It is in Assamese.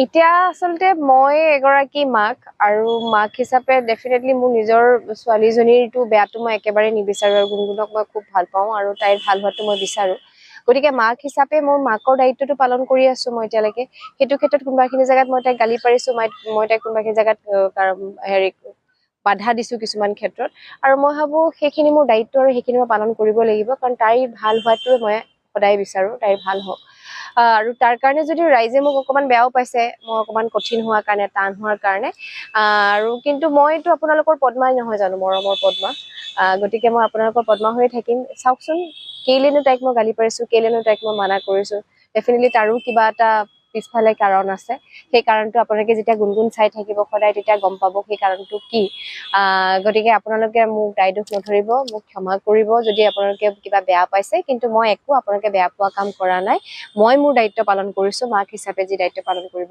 এতিয়া আচলতে মই এগৰাকী মাক আৰু মাক হিচাপে ডেফিনেটলি মোৰ নিজৰ ছোৱালীজনীৰটো বেয়াটো মই একেবাৰে নিবিচাৰোঁ আৰু গুণগুণক মই খুব ভাল পাওঁ আৰু তাইৰ ভাল হোৱাটো মই বিচাৰোঁ। গতিকে মাক হিচাপে মোৰ মাকৰ দায়িত্বটো পালন কৰি আছো মই এতিয়ালৈকে। সেইটো ক্ষেত্ৰত কোনোবাখিনি জেগাত মই তাইক গালি পাৰিছো, মই তাইক কোনোবাখিনি জেগাত হেৰি বাধা দিছো কিছুমান ক্ষেত্ৰত, আৰু মই ভাবো সেইখিনি মোৰ দায়িত্ব আৰু সেইখিনি মই পালন কৰিব লাগিব, কাৰণ তাইৰ ভাল হোৱাটোৱে মই সদায় বিচাৰো, তাইৰ ভাল হওক। আৰু তাৰ কাৰণে যদি ৰাইজে মোক অকণমান বেয়াও পাইছে, মই অকণমান কঠিন হোৱাৰ কাৰণে, টান হোৱাৰ কাৰণে, আৰু কিন্তু মইতো আপোনালোকৰ পদ্মাই নহয় জানো, মৰমৰ পদ্মা। গতিকে মই আপোনালোকৰ পদ্মা হৈ থাকিম। চাওকচোন কেলেনো তাইক মই গালি পাৰিছো, কেলেনো তাইক মই মানা কৰিছো, ডেফিনেটলি তাৰো কিবা এটা পিছফালে কাৰণ আছে। সেই কাৰণটো আপোনালোকে যেতিয়া গুণগুণ চাই থাকিব সদায়, তেতিয়া গম পাব সেই কাৰণটো কি। গতিকে আপোনালোকে মোক দায় দোষ নধৰিব, মোক ক্ষমা কৰিব যদি আপোনালোকে কিবা বেয়া পাইছে, কিন্তু মই একো আপোনালোকে বেয়া পোৱা কাম কৰা নাই। মই মোৰ দায়িত্ব পালন কৰিছো, মাক হিচাপে যি দায়িত্ব পালন কৰিব